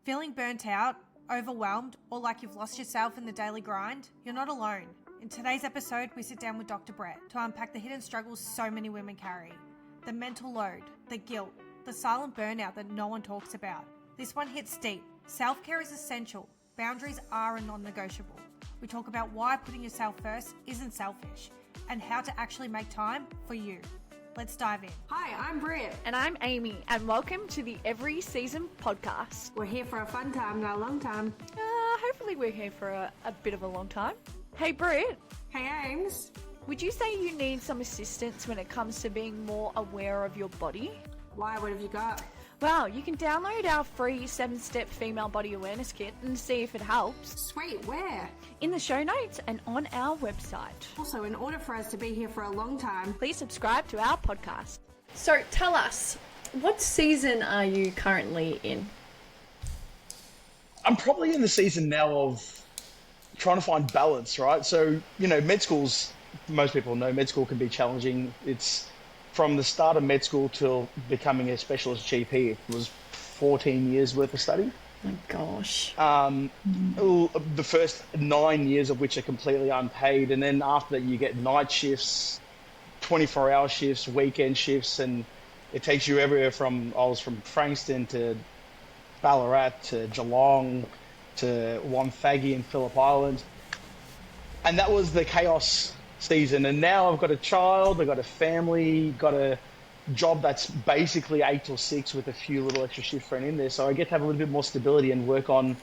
Feeling burnt out, overwhelmed, or like you've lost yourself in the daily grind? You're not alone. In today's episode, we sit down with Dr. Brett to unpack the hidden struggles so many women carry. The mental load, the guilt, the silent burnout that no one talks about. This one hits deep. Self-care is essential. Boundaries are a non-negotiable. We talk about why putting yourself first isn't selfish and how to actually make time for you. Let's dive in. Hi, I'm Britt. And I'm Amy, and welcome to the Every Season podcast. We're here for a fun time, not a long time. Hopefully we're here for a bit of a long time. Hey Britt, Hey, Ames. would you say you need some assistance when it comes to being more aware of your body? Why, what have you got? Well, you can download our free 7-step female body awareness kit and see if it helps Sweet, where? in the show notes and on our website. Also, in order for us to be here for a long time, Please subscribe to our podcast. So tell us, what season are you currently in? I'm probably in the season now of trying to find balance, right? So, med schools, most people know med school can be challenging. It's from the start of med school till becoming a specialist GP, it was 14 years worth of study. Oh my gosh. The first 9 years of which are completely unpaid. And then after that, you get night shifts, 24-hour shifts, weekend shifts, and it takes you everywhere from, I was from Frankston to Ballarat to Geelong to Wonthaggi in Phillip Island. And that was the chaos season. And now I've got a child, I've got a family, got a job that's basically 8 till 6 with a few little extra shifts thrown in there. So I get to have a little bit more stability and work on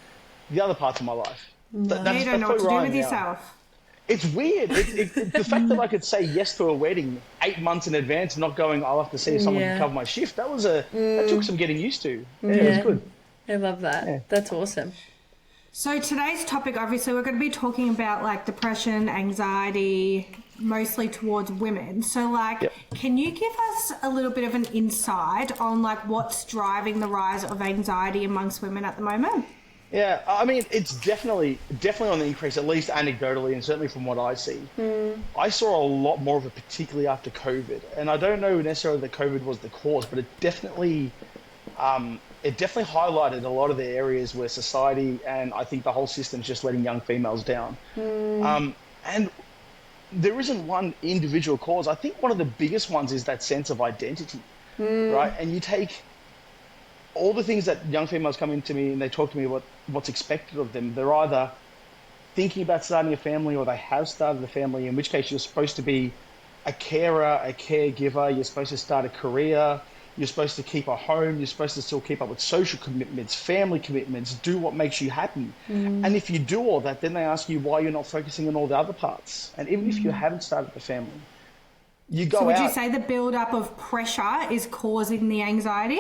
the other parts of my life. you don't know what to do with yourself. It's weird. The fact that I could say yes to a wedding 8 months in advance, not going, I'll have to see if someone can cover my shift. That took some getting used to. Yeah, it was good. I love that. Yeah. That's awesome. So today's topic, obviously, we're going to be talking about like depression, anxiety, mostly towards women. So Can you give us a little bit of an insight on what's driving the rise of anxiety amongst women at the moment? Yeah, I mean, it's definitely on the increase, at least anecdotally, and certainly from what I see. I saw a lot more of it, particularly after COVID. And I don't know necessarily that COVID was the cause, but it definitely highlighted a lot of the areas where society and I think the whole system's just letting young females down. And there isn't one individual cause. I think one of the biggest ones is that sense of identity, right? And you take all the things that young females come into me and they talk to me about what's expected of them. They're either thinking about starting a family or they have started a family, in which case you're supposed to be a carer, a caregiver, you're supposed to start a career, you're supposed to keep a home, you're supposed to still keep up with social commitments, family commitments, do what makes you happy. And if you do all that, then they ask you why you're not focusing on all the other parts. And even if you haven't started the family, you go out. So would you say the build-up of pressure is causing the anxiety?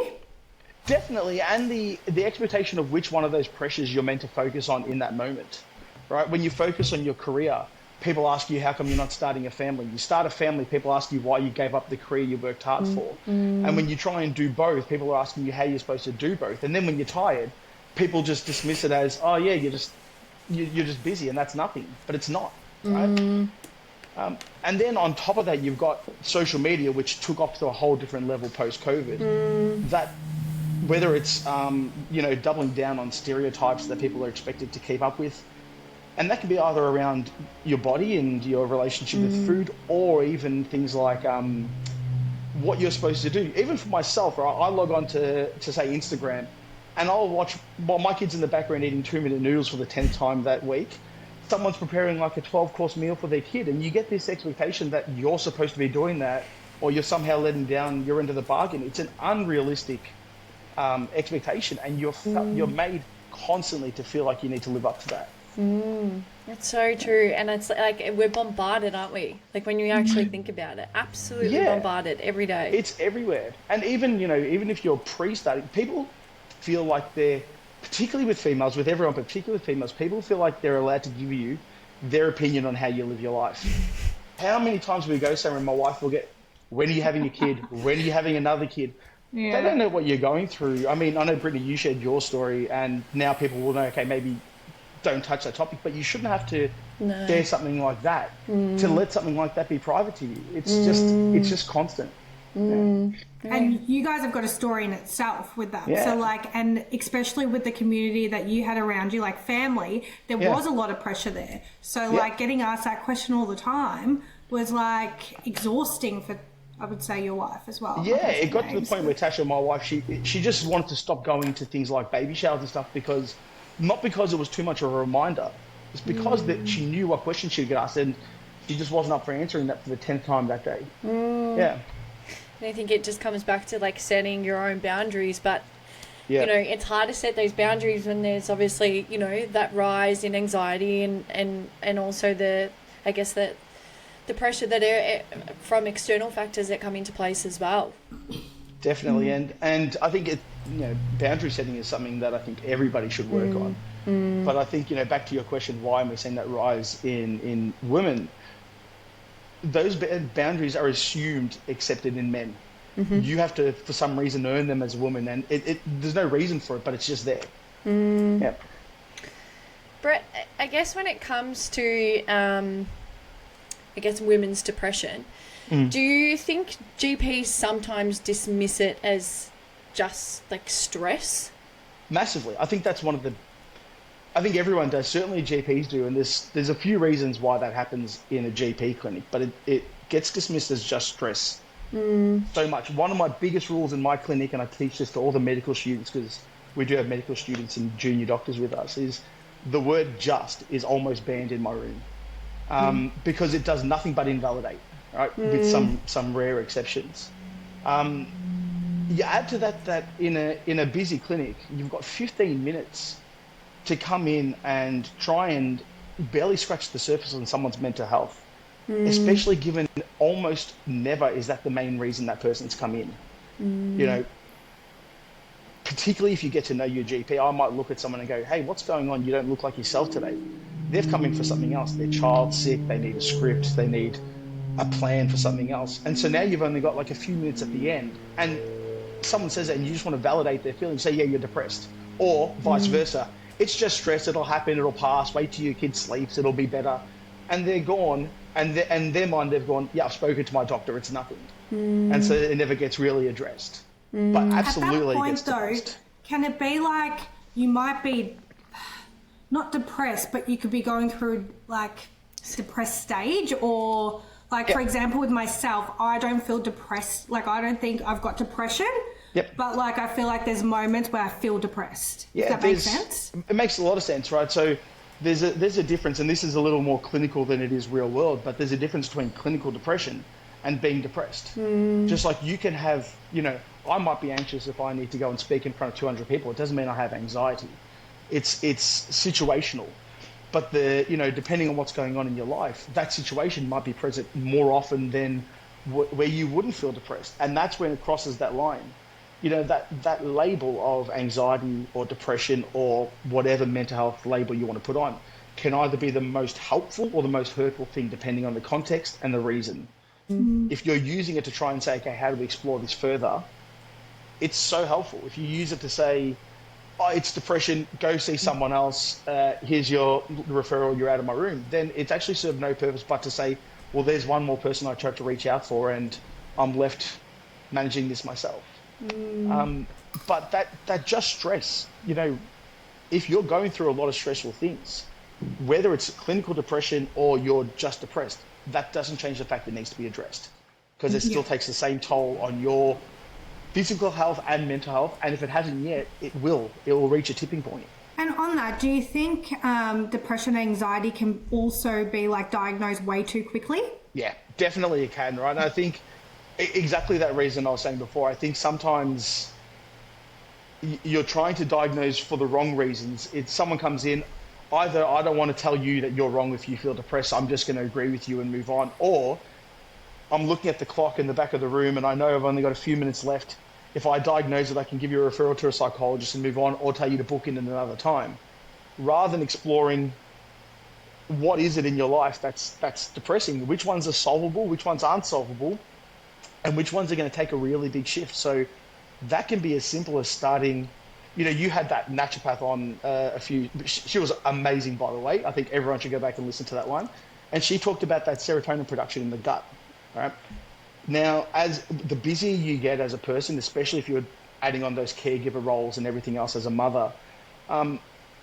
Definitely, and the expectation of which one of those pressures you're meant to focus on in that moment, right? When you focus on your career, people ask you, how come you're not starting a family? You start a family, people ask you why you gave up the career you worked hard for. And when you try and do both, people are asking you how you're supposed to do both. And then when you're tired, people just dismiss it as, oh yeah, you're just busy and that's nothing. But it's not, right? And then on top of that, you've got social media, which took off to a whole different level post-COVID. That whether it's, doubling down on stereotypes that people are expected to keep up with, and that can be either around your body and your relationship with food, or even things like what you're supposed to do. Even for myself, right, I log on to say Instagram, and I'll watch while my kid's in the background eating 2-minute noodles for the 10th time that week. Someone's preparing like a 12-course meal for their kid, and you get this expectation that you're supposed to be doing that, or you're somehow letting down your end of the bargain. It's an unrealistic expectation, and you're made constantly to feel like you need to live up to that. It's so true. And it's like we're bombarded, aren't we? Like when you actually think about it, absolutely bombarded every day. It's everywhere. And even if you're pre-studying, people feel like they're, particularly with females, with everyone, but particularly with females, people feel like they're allowed to give you their opinion on how you live your life. How many times we go somewhere and my wife will get, when are you having a kid? When are you having another kid? Yeah. They don't know what you're going through. I mean, I know, Brittany, you shared your story, and now people will know, okay, maybe don't touch that topic, but you shouldn't have to share something like that, to let something like that be private to you. It's just constant. And you guys have got a story in itself with that. Yeah. So like, and especially with the community that you had around you, like family, there was a lot of pressure there. So like getting asked that question all the time was like exhausting for, I would say, your wife as well. Yeah, it got to the point where Tasha, my wife, she just wanted to stop going to things like baby showers and stuff because, not because it was too much of a reminder, it's because that she knew what questions she'd get asked and she just wasn't up for answering that for the 10th time that day. Yeah. And I think it just comes back to like setting your own boundaries, but you know, it's hard to set those boundaries when there's obviously, you know, that rise in anxiety and also the pressure that are from external factors that come into place as well. Definitely, and I think boundary setting is something that I think everybody should work on. But I think, back to your question, why am we seeing that rise in women? Those boundaries are assumed accepted in men. You have to, for some reason, earn them as a woman, and there's no reason for it, but it's just there. Yeah. Brett, I guess when it comes to, women's depression, do you think GPs sometimes dismiss it as just like stress? Massively. I think that's I think everyone does, certainly GPs do, and there's a few reasons why that happens in a GP clinic, but it gets dismissed as just stress so much. One of my biggest rules in my clinic, and I teach this to all the medical students because we do have medical students and junior doctors with us, is the word just is almost banned in my room because it does nothing but invalidate, right? With some rare exceptions. You add to that in a busy clinic, you've got 15 minutes to come in and try and barely scratch the surface on someone's mental health, especially given almost never is that the main reason that person's come in. Particularly if you get to know your GP, I might look at someone and go, hey, what's going on? You don't look like yourself today. They've come in for something else. Their child's sick, they need a script, they need a plan for something else. And so now you've only got like a few minutes at the end, and someone says that and you just want to validate their feelings, say, yeah, you're depressed, or vice versa. It's just stress, it'll happen, it'll pass, wait till your kid sleeps, it'll be better. And they're gone, and in their mind they've gone, yeah, I've spoken to my doctor, it's nothing. And so it never gets really addressed. But absolutely At that point, gets depressed. though, can it be like you might be not depressed, but you could be going through like depressed stage, or like, for example, with myself, I don't feel depressed. Like, I don't think I've got depression. Yep. But like, I feel like there's moments where I feel depressed. Yeah, Does that make sense? It makes a lot of sense, right? So there's a difference, and this is a little more clinical than it is real world, but there's a difference between clinical depression and being depressed. Just like you can have, I might be anxious if I need to go and speak in front of 200 people. It doesn't mean I have anxiety. It's situational. But depending on what's going on in your life, that situation might be present more often than where you wouldn't feel depressed. And that's when it crosses that line. That label of anxiety or depression or whatever mental health label you want to put on can either be the most helpful or the most hurtful thing, depending on the context and the reason. If you're using it to try and say, okay, how do we explore this further? It's so helpful. If you use it to say, oh, it's depression, go see someone else, here's your referral, you're out of my room, then it's actually served no purpose but to say, well, there's one more person I tried to reach out for and I'm left managing this myself. But that just stress, if you're going through a lot of stressful things, whether it's clinical depression or you're just depressed, that doesn't change the fact it needs to be addressed, because it still takes the same toll on your physical health and mental health. And if it hasn't yet, it will reach a tipping point. And on that, do you think depression and anxiety can also be like diagnosed way too quickly? Yeah, Definitely it can, right? And I think exactly that reason I was saying before. I think sometimes you're trying to diagnose for the wrong reasons. If someone comes in, either I don't want to tell you that you're wrong if you feel depressed, I'm just going to agree with you and move on, or I'm looking at the clock in the back of the room and I know I've only got a few minutes left. If I diagnose it, I can give you a referral to a psychologist and move on, or tell you to book in at another time, rather than exploring what is it in your life that's depressing, which ones are solvable, which ones aren't solvable, and which ones are going to take a really big shift. So that can be as simple as starting, you had that naturopath on she was amazing, by the way. I think everyone should go back and listen to that one. And she talked about that serotonin production in the gut, right? Now, as the busier you get as a person, especially if you're adding on those caregiver roles and everything else as a mother,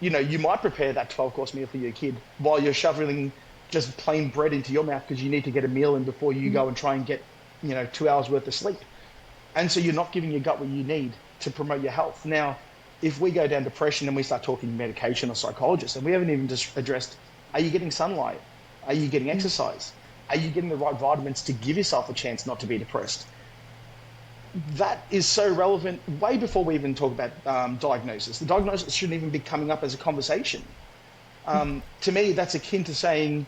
you might prepare that 12-course meal for your kid while you're shoveling just plain bread into your mouth because you need to get a meal in before you go and try and get, 2 hours worth of sleep. And so you're not giving your gut what you need to promote your health. Now, if we go down depression and we start talking medication or psychologists, and we haven't even just addressed, are you getting sunlight? Are you getting exercise? Are you getting the right vitamins to give yourself a chance not to be depressed? That is so relevant way before we even talk about diagnosis. The diagnosis shouldn't even be coming up as a conversation. To me, that's akin to saying,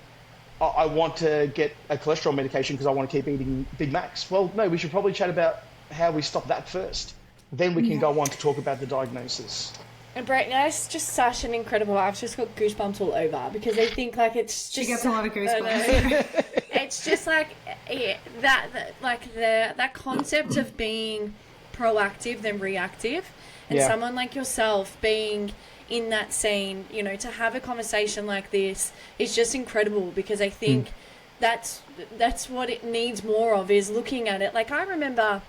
I want to get a cholesterol medication because I want to keep eating Big Macs. Well, no, we should probably chat about how we stop that first. Then we can go on to talk about the diagnosis. And Brett, that's just such an incredible. I've just got goosebumps all over because I think like it's just. She gets a lot of goosebumps. It's just like that concept of being proactive than reactive, and someone like yourself being in that scene, to have a conversation like this is just incredible because I think that's what it needs more of, is looking at it. Like I remember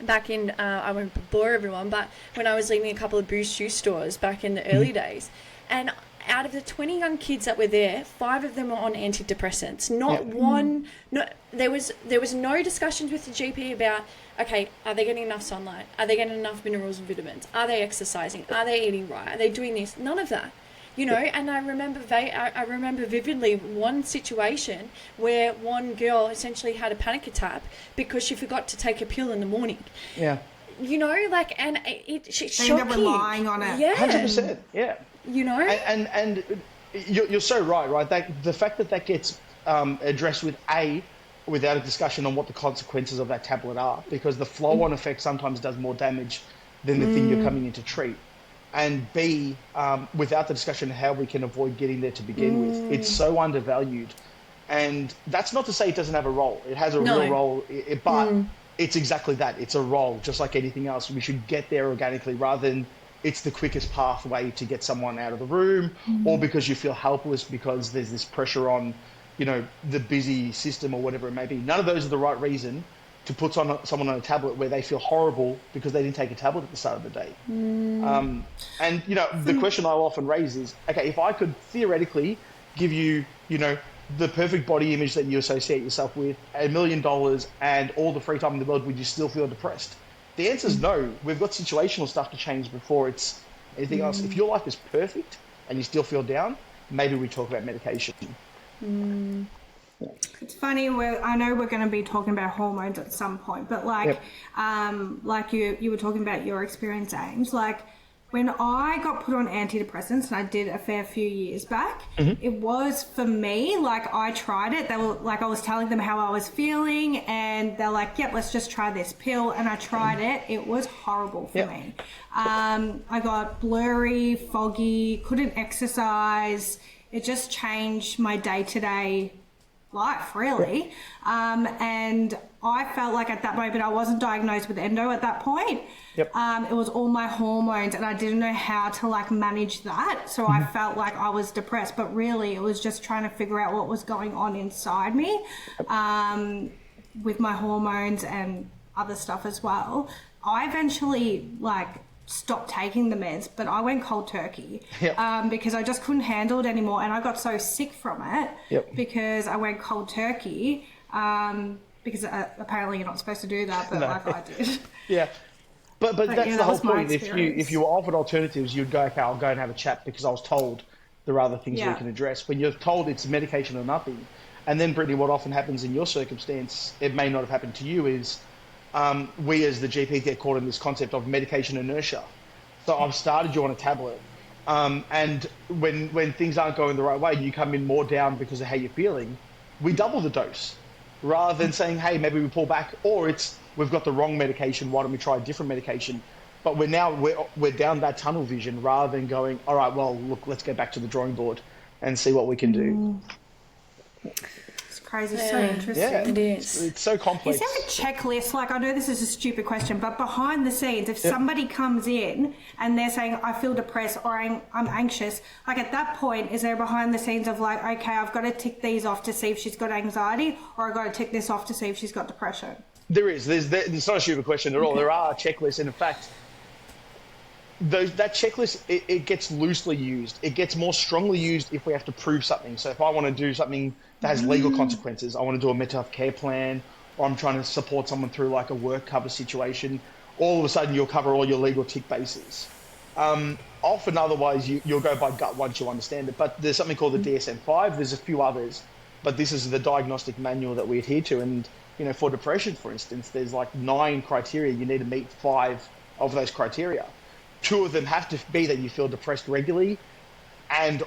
back in, I won't bore everyone, but when I was leading a couple of Boost shoe stores back in the early days, and out of the 20 young kids that were there, 5 of them were on antidepressants. Not one. No, there was no discussions with the GP about, okay, are they getting enough sunlight? Are they getting enough minerals and vitamins? Are they exercising? Are they eating right? Are they doing this? None of that. And I remember vividly one situation where one girl essentially had a panic attack because she forgot to take a pill in the morning. Yeah. And it's shocking. They end up relying on it. Yeah. 100%. Yeah. And you're so right? The fact that gets addressed without a discussion on what the consequences of that tablet are, because the flow-on effect sometimes does more damage than the thing you're coming in to treat. And B, without the discussion of how we can avoid getting there to begin with, it's so undervalued. And that's not to say it doesn't have a role. It has a real role, but it's exactly that. It's a role, just like anything else. We should get there organically rather than it's the quickest pathway to get someone out of the room, or because you feel helpless because there's this pressure on, the busy system or whatever it may be. None of those are the right reason to put someone on a tablet where they feel horrible because they didn't take a tablet at the start of the day. The question I'll often raise is, okay, if I could theoretically give you, the perfect body image that you associate yourself with, $1 million and all the free time in the world, would you still feel depressed? The answer is no. We've got situational stuff to change before it's anything else. If your life is perfect and you still feel down, maybe we talk about medication. It's funny. I know we're going to be talking about hormones at some point, but like you were talking about your experience, Ames. Like when I got put on antidepressants, and I did a fair few years back, it was for me. Like I tried it. They were like, I was telling them how I was feeling, and they're like, "Yep, let's just try this pill." And I tried it. It was horrible for me. I got blurry, foggy, couldn't exercise. It just changed my day-to-day life, really. And I felt like at that moment I wasn't diagnosed with endo at that point. It was all my hormones, and I didn't know how to like manage that. So I felt like I was depressed, but really it was just trying to figure out what was going on inside me with my hormones and other stuff as well. I eventually stopped taking the meds, but I went cold turkey because I just couldn't handle it anymore, and I got so sick from it because I went cold turkey because apparently you're not supposed to do that, but I did. But that's the whole point. If you were offered alternatives, you'd go, okay, I'll go and have a chat because I was told there are other things we can address. When you're told it's medication or nothing, and then Brittany, what often happens in your circumstance, it may not have happened to you, is we as the GP get caught in this concept of medication inertia. So I've started you on a tablet, and when things aren't going the right way, you come in more down because of how you're feeling, we double the dose. Rather than saying, hey, maybe we pull back, or we've got the wrong medication, why don't we try a different medication? But we're down that tunnel vision rather than going, all right, well, look, let's go back to the drawing board and see what we can do. It's crazy. It's so interesting. Yeah, it is. It's so complex. Is there a checklist? Like, I know this is a stupid question, but behind the scenes, if somebody comes in and they're saying, I feel depressed or I'm anxious, like at that point, is there behind the scenes of like, okay, I've got to tick these off to see if she's got anxiety, or I've got to tick this off to see if she's got depression? There is. It's not a stupid question at all. There are checklists, and in fact, that checklist, it gets loosely used. It gets more strongly used if we have to prove something. So if I want to do something that has legal consequences, I want to do a mental health care plan, or I'm trying to support someone through like a work cover situation, all of a sudden you'll cover all your legal tick bases. Often otherwise you'll go by gut once you understand it. But there's something called the DSM-5. There's a few others, but this is the diagnostic manual that we adhere to. And for depression, for instance, there's like 9 criteria. You need to meet 5 of those criteria. 2 of them have to be that you feel depressed regularly,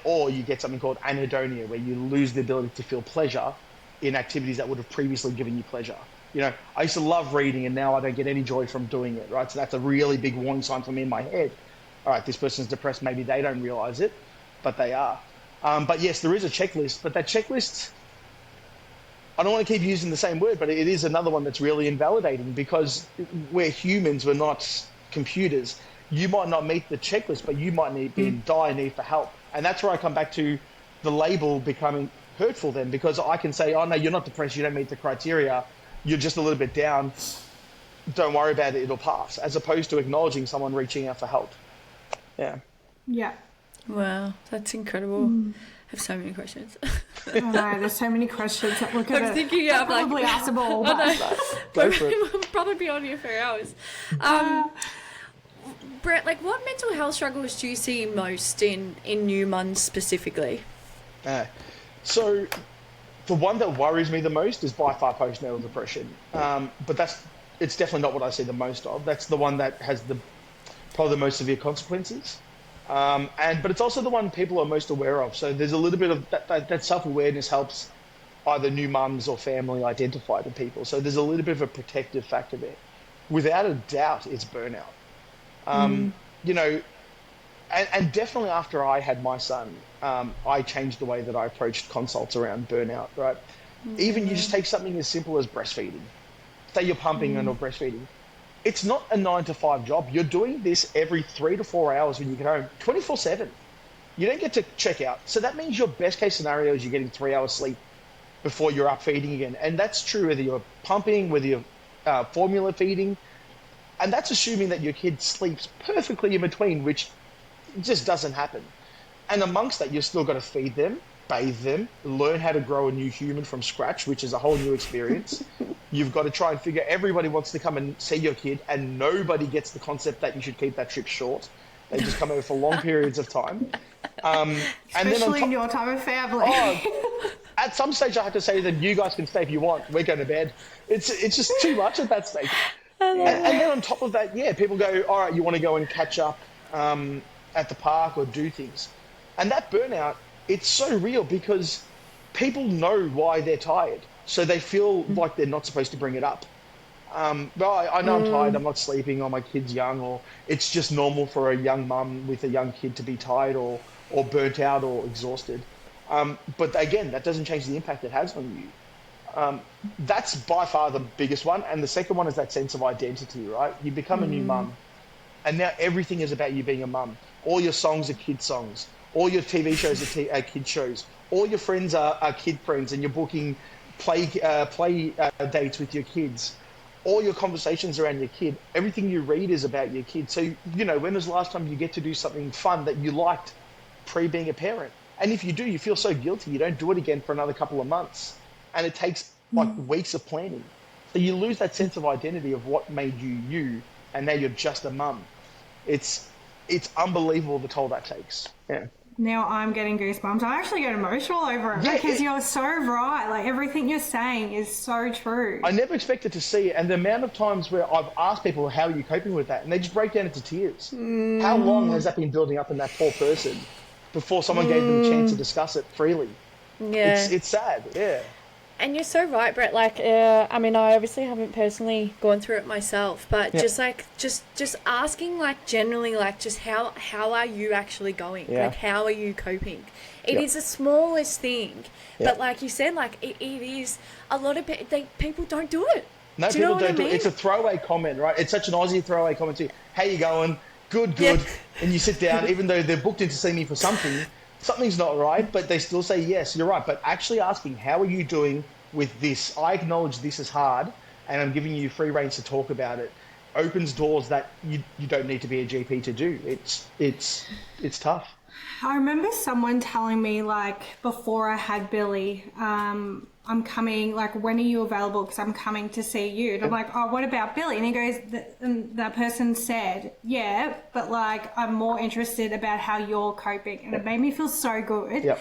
or you get something called anhedonia, where you lose the ability to feel pleasure in activities that would have previously given you pleasure. I used to love reading, and now I don't get any joy from doing it, right? So that's a really big warning sign for me in my head. All right, this person's depressed. Maybe they don't realize it, but they are. But yes, there is a checklist, but that checklist, I don't want to keep using the same word, but it is another one that's really invalidating, because we're humans, we're not computers. You might not meet the checklist, but you might be in dire need for help. And that's where I come back to the label becoming hurtful then, because I can say, oh no, you're not depressed, you don't meet the criteria, you're just a little bit down, don't worry about it, it'll pass, as opposed to acknowledging someone reaching out for help. Yeah. Wow, that's incredible. I have so many questions. I know, there's so many questions that look at I was thinking, yeah, I'm probably like, ask them all, but Go for it. We'll probably be on here for hours. Brett, like, what mental health struggles do you see most in new mums specifically? So the one that worries me the most is by far postnatal depression. But it's definitely not what I see the most of. That's the one that has probably the most severe consequences. But it's also the one people are most aware of. So there's a little bit of that self-awareness helps either new mums or family identify the people. So there's a little bit of a protective factor there. Without a doubt, it's burnout. And definitely after I had my son, I changed the way that I approached consults around burnout, right? Even you just take something as simple as breastfeeding. Say you're pumping and or breastfeeding. It's not a 9 to 5 job. You're doing this every 3 to 4 hours when you get home, 24/7. You don't get to check out. So that means your best case scenario is you're getting 3 hours sleep before you're up feeding again. And that's true whether you're pumping, whether you're formula feeding. And that's assuming that your kid sleeps perfectly in between, which just doesn't happen. And amongst that, you've still got to feed them, bathe them, learn how to grow a new human from scratch, which is a whole new experience. You've got to try and figure, everybody wants to come and see your kid, and nobody gets the concept that you should keep that trip short. They just come over for long periods of time. especially in your time of family. At some stage, I have to say that you guys can stay if you want. We're going to bed. It's just too much at that stage. And then on top of that, people go, all right, you want to go and catch up at the park or do things. And that burnout, it's so real because people know why they're tired. So they feel like they're not supposed to bring it up. Well, I know I'm tired, I'm not sleeping, or my kid's young, or it's just normal for a young mum with a young kid to be tired or burnt out or exhausted. But again, that doesn't change the impact it has on you. That's by far the biggest one. And the second one is that sense of identity, right? You become a new mum. And now everything is about you being a mum. All your songs are kid songs. All your TV shows are kid shows. All your friends are kid friends, and you're booking play dates with your kids. All your conversations around your kid. Everything you read is about your kid. So, when was the last time you get to do something fun that you liked pre-being a parent? And if you do, you feel so guilty. You don't do it again for another couple of months. And it takes weeks of planning. So you lose that sense of identity of what made you you, and now you're just a mum. It's unbelievable the toll that takes. Yeah. Now I'm getting goosebumps. I actually get emotional over it because you're so right. Like, everything you're saying is so true. I never expected to see it. And the amount of times where I've asked people, how are you coping with that? And they just break down into tears. How long has that been building up in that poor person before someone gave them a chance to discuss it freely? Yeah. It's sad, yeah. And you're so right, Brett. Like, I mean, I obviously haven't personally gone through it myself, but just asking, like, generally, like, just how are you actually going? Yeah. Like, how are you coping? It is the smallest thing, but like you said, like, it is a lot of people don't do it. No, do you know people don't what I mean? do it. It's a throwaway comment, right? It's such an Aussie throwaway comment too. How you going? Good. Yeah. And you sit down, even though they're booked in to see me for something's not right, but they still say, yes, you're right. But actually asking, how are you doing with this? I acknowledge this is hard, and I'm giving you free reins to talk about it, opens doors that you don't need to be a GP to do. It's tough. I remember someone telling me, like, before I had Billy, I'm coming, like, when are you available? Because I'm coming to see you. And I'm like, oh, what about Billy? And he goes, and that person said, yeah, but, like, I'm more interested about how you're coping. And it made me feel so good. Yep.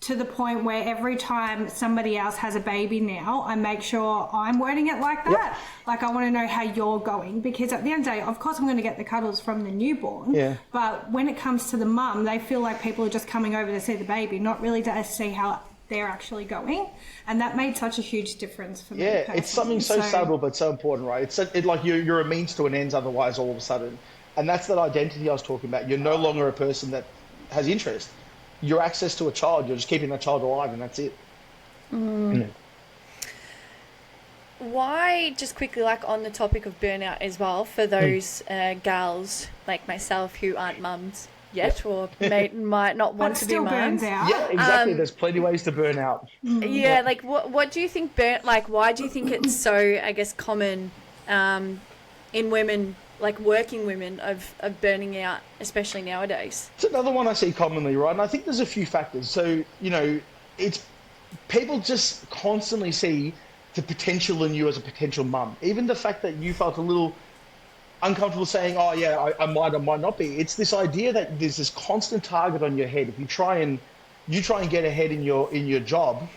To the point where every time somebody else has a baby now, I make sure I'm wording it like that. Yep. Like, I want to know how you're going, because at the end of the day, of course, I'm going to get the cuddles from the newborn. Yeah. But when it comes to the mum, they feel like people are just coming over to see the baby, not really to see how they're actually going. And that made such a huge difference for me. Yeah, personally. it's something so subtle but so important, right? It's like you're a means to an end otherwise all of a sudden. And that's that identity I was talking about. You're no longer a person that has interest. Your access to a child, you're just keeping that child alive, and that's it. Why, just quickly, like on the topic of burnout as well, for those gals like myself who aren't mums yet or might not want to be mums. Yeah, exactly. There's plenty of ways to burn out. Yeah, like what do you think why do you think it's so, I guess, common in women, like working women, of burning out, especially nowadays? It's another one I see commonly, right? And I think there's a few factors. So, it's people just constantly see the potential in you as a potential mum. Even the fact that you felt a little uncomfortable saying, oh yeah, I might or might not be. It's this idea that there's this constant target on your head. If you try and get ahead in your job,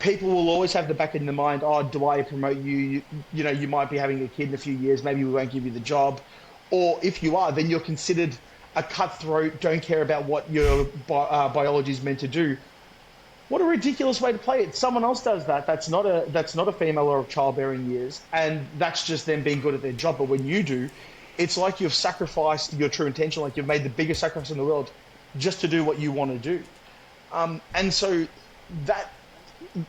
people will always have the back in their mind, oh, do I promote you? You might be having a kid in a few years, maybe we won't give you the job. Or if you are, then you're considered a cutthroat, don't care about what your biology is meant to do. What a ridiculous way to play it. Someone else does that. That's not a female or of childbearing years, and that's just them being good at their job. But when you do, it's like you've sacrificed your true intention, like you've made the biggest sacrifice in the world just to do what you want to do. And so that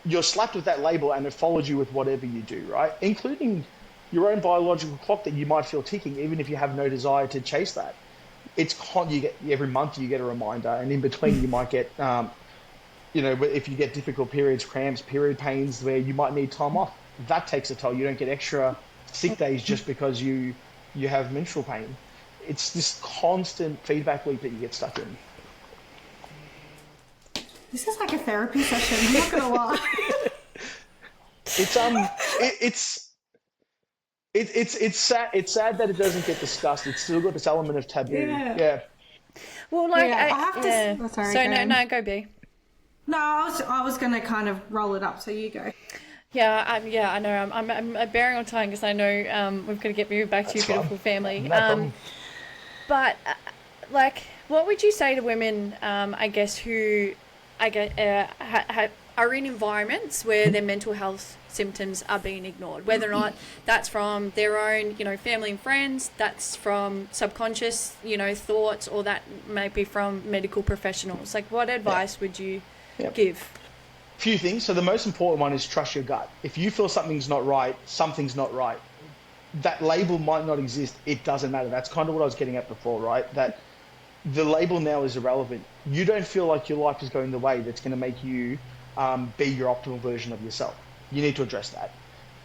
you're slapped with that label, and it follows you with whatever you do, right? Including your own biological clock that you might feel ticking, even if you have no desire to chase that. Every month you get a reminder, and in between you might get, if you get difficult periods, cramps, period pains, where you might need time off. That takes a toll. You don't get extra sick days just because you have menstrual pain. It's this constant feedback loop that you get stuck in. This is like a therapy session. I'm not gonna lie. It's sad. It's sad that it doesn't get discussed. It's still got this element of taboo. Yeah. Well, like I have to. Yeah. Oh, sorry. So go B. No, I was gonna kind of roll it up. So you go. Yeah, I know. I'm bearing on time because I know we've got to get moved back to your beautiful family. But like, what would you say to women? I guess who, are in environments where their mental health symptoms are being ignored, whether or not that's from their own, family and friends, that's from subconscious, thoughts, or that may be from medical professionals. Like, what advice would you give? Few things. So the most important one is trust your gut. If you feel something's not right, something's not right. That label might not exist. It doesn't matter. That's kind of what I was getting at before, right? That the label now is irrelevant. You don't feel like your life is going the way that's going to make you be your optimal version of yourself. You need to address that.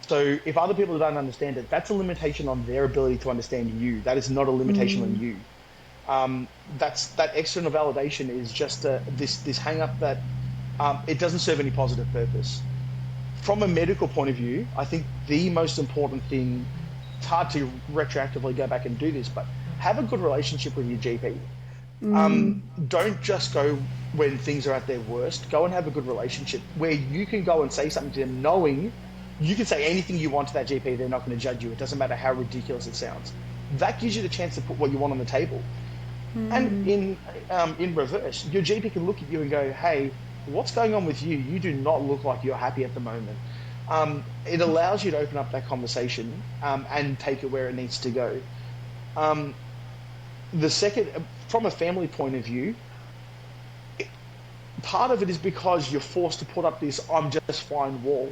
So if other people don't understand it, that's a limitation on their ability to understand you. That is not a limitation on you. That external validation is just this hang up that it doesn't serve any positive purpose. From a medical point of view, I think the most important thing, it's hard to retroactively go back and do this, but have a good relationship with your GP. Don't just go when things are at their worst. Go and have a good relationship where you can go and say something to them knowing you can say anything you want to that GP. They're not going to judge you. It doesn't matter how ridiculous it sounds. That gives you the chance to put what you want on the table. And in reverse, your GP can look at you and go, hey, what's going on with you? You do not look like you're happy at the moment. It allows you to open up that conversation and take it where it needs to go. The second, from a family point of view, part of it is because you're forced to put up this I'm just fine wall.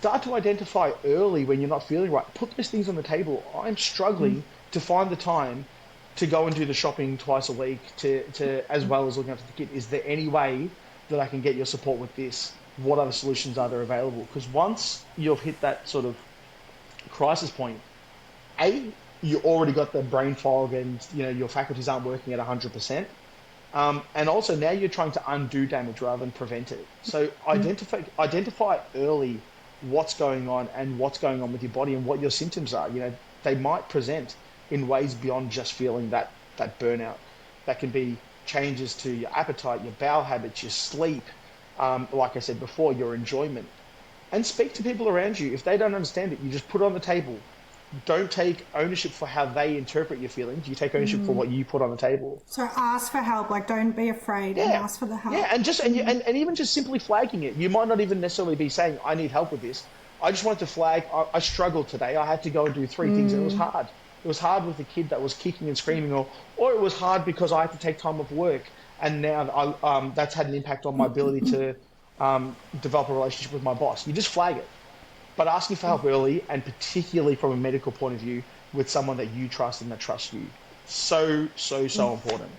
Start to identify early when you're not feeling right. Put those things on the table. I'm struggling to find the time to go and do the shopping twice a week, to as well as looking after the kid. Is there any way that I can get your support with this? what other solutions are there available? Because once you've hit that sort of crisis point, you already got the brain fog and your faculties aren't working at 100%. And also now you're trying to undo damage rather than prevent it. So identify early what's going on and what's going on with your body and what your symptoms are. They might present in ways beyond just feeling that burnout. That can be changes to your appetite, your bowel habits, your sleep, like I said before, your enjoyment. And speak to people around you. If they don't understand it, you just put it on the table. Don't take ownership for how they interpret your feelings. You take ownership for what you put on the table. So ask for help. Like, don't be afraid and ask for the help. Yeah, and even just simply flagging it. You might not even necessarily be saying, I need help with this. I just wanted to flag, I struggled today. I had to go and do 3 things, and it was hard. It was hard with the kid that was kicking and screaming, or it was hard because I had to take time off work, and now that's had an impact on my ability to develop a relationship with my boss. You just flag it. But asking for help early, and particularly from a medical point of view, with someone that you trust and that trusts you. So important.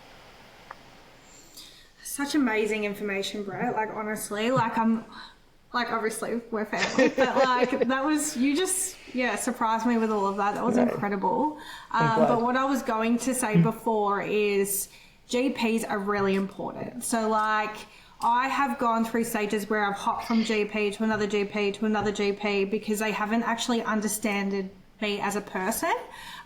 Such amazing information, Brett. Like, honestly, obviously we're family, but you just surprised me with all of that. That was incredible. But what I was going to say before is GPs are really important. So I have gone through stages where I've hopped from GP to another GP to another GP because they haven't actually understood me as a person.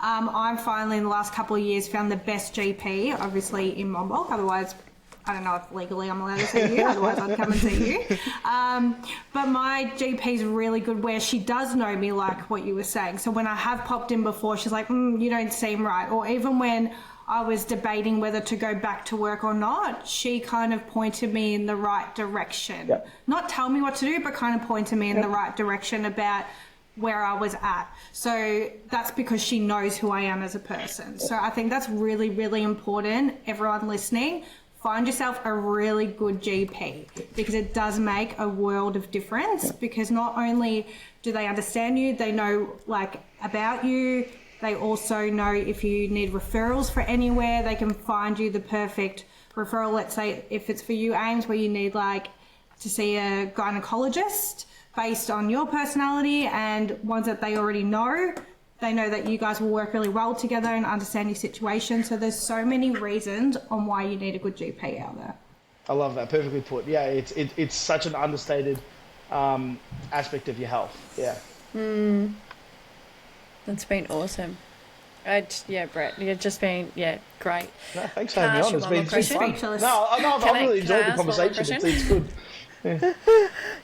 I've finally, in the last couple of years, found the best GP, obviously in Monbulk. Otherwise, I don't know if legally I'm allowed to see you. Otherwise, I'd come and see you. But my GP is really good where she does know me, like what you were saying. So when I have popped in before, she's like, you don't seem right. Or even when I was debating whether to go back to work or not, she kind of pointed me in the right direction. Yep. Not tell me what to do, but kind of pointed me in the right direction about where I was at. So that's because she knows who I am as a person. So I think that's really, really important. Everyone listening, find yourself a really good GP because it does make a world of difference because not only do they understand you, they know about you. They also know if you need referrals for anywhere, they can find you the perfect referral. Let's say if it's for you, Ames, where you need to see a gynecologist based on your personality and ones that they already know. They know that you guys will work really well together and understand your situation. So there's so many reasons on why you need a good GP out there. I love that. Perfectly put. Yeah, it's such an understated aspect of your health. Yeah. That's been awesome. Brett, you've just been, great. No, thanks for having me on. It's been fun. No, I've really enjoyed the conversation. It's good. Yeah.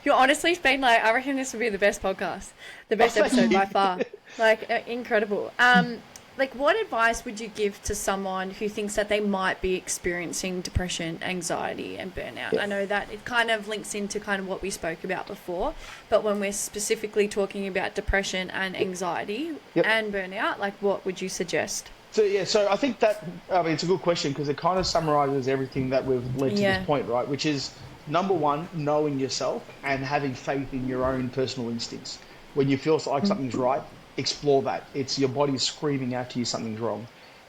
You honestly been I reckon this would be the best podcast, the best episode by far. Incredible. What advice would you give to someone who thinks that they might be experiencing depression, anxiety, and burnout? Yeah. I know that it kind of links into kind of what we spoke about before, but when we're specifically talking about depression and anxiety and burnout, what would you suggest? So I think that, it's a good question because it kind of summarizes everything that we've led to this point, right? Which is, number one, knowing yourself and having faith in your own personal instincts. When you feel like something's right, explore that. It's your body screaming out to you something's wrong.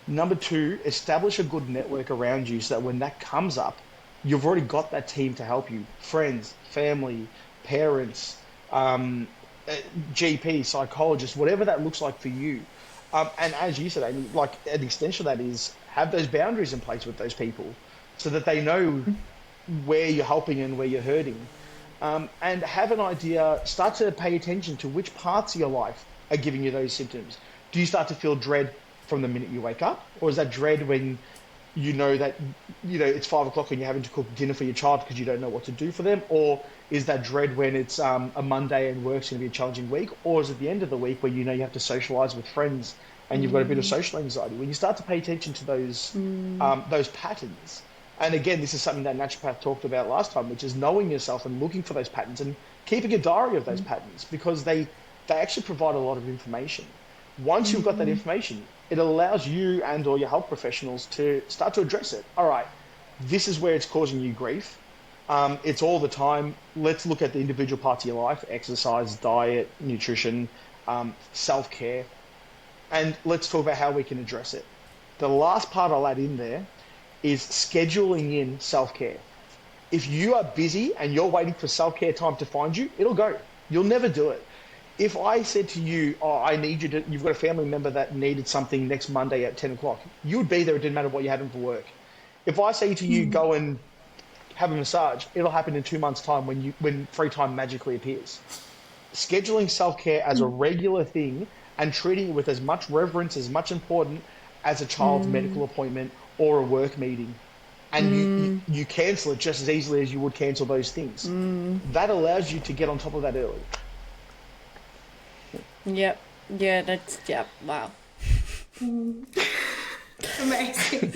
Number two, establish a good network around you so that when that comes up, you've already got that team to help you. Friends, family, parents, GP, psychologist, whatever that looks like for you. And as you said, Amy, an extension of that is have those boundaries in place with those people so that they know where you're helping and where you're hurting. And have an idea, start to pay attention to which parts of your life are giving you those symptoms. Do you start to feel dread from the minute you wake up? Or is that dread when you know that, it's 5 o'clock and you're having to cook dinner for your child because you don't know what to do for them? Or is that dread when it's a Monday and work's going to be a challenging week? Or is it the end of the week where you have to socialize with friends and you've got a bit of social anxiety? When you start to pay attention to those patterns, and again, this is something that naturopath talked about last time, which is knowing yourself and looking for those patterns and keeping a diary of those patterns because they actually provide a lot of information. Once you've got that information, it allows you and or your health professionals to start to address it. All right, this is where it's causing you grief. It's all the time. Let's look at the individual parts of your life: exercise, diet, nutrition, self-care, and let's talk about how we can address it. The last part I'll add in there is scheduling in self-care. If you are busy and you're waiting for self-care time to find you, it'll go. You'll never do it. If I said to you, oh, I need you to, you've got a family member that needed something next Monday at 10 o'clock, you would be there. It didn't matter what you had in for work. If I say to you, go and have a massage, it'll happen in 2 months' time when free time magically appears. Scheduling self-care as a regular thing and treating it with as much reverence, as much important as a child's medical appointment or a work meeting. And you cancel it just as easily as you would cancel those things. That allows you to get on top of that early. Yep. Yeah, wow. Amazing.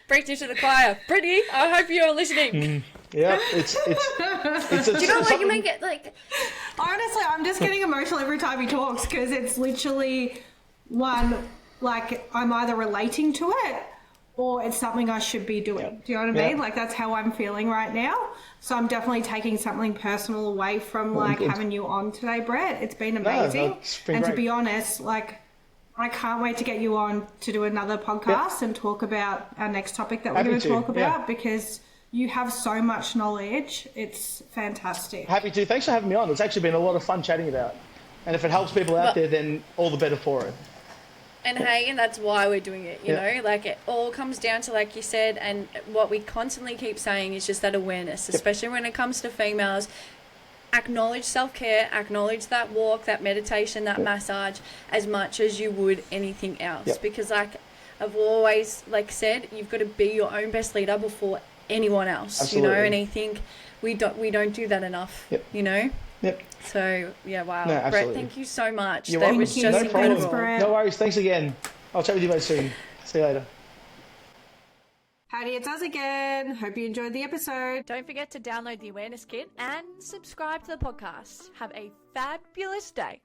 Preaching to the choir. Brittany, I hope you're listening. Yeah, it's Do you know what you make it like? Honestly, I'm just getting emotional every time he talks because it's literally one, like, I'm either relating to it or it's something I should be doing. Yep. Do you know what I mean? Yep. Like, that's how I'm feeling right now. So I'm definitely taking something personal away from, like, having you on today, Brett. It's been amazing. No, it's been and great. to be honest, like, I can't wait to get you on to do another podcast and talk about our next topic that we're going to talk about because you have so much knowledge. It's fantastic. Happy to. Thanks for having me on. It's actually been a lot of fun chatting about it. And if it helps people out there, then all the better for it. And hey, and that's why we're doing it, you know? Like, it all comes down to, like you said, and what we constantly keep saying is just that awareness, especially when it comes to females. Acknowledge self-care, acknowledge that walk, that meditation, that massage as much as you would anything else. Because, like I've always, like, said, you've got to be your own best leader before anyone else. Absolutely. You know, and I think we don't do that enough. You know. So yeah, wow. No, Brett, thank you so much. You're That welcome. was just No problem. incredible. No worries. Thanks again. I'll chat with you both soon. See you later. Howdy, it's us again. Hope you enjoyed the episode. Don't forget to download the awareness kit and subscribe to the podcast. Have a fabulous day.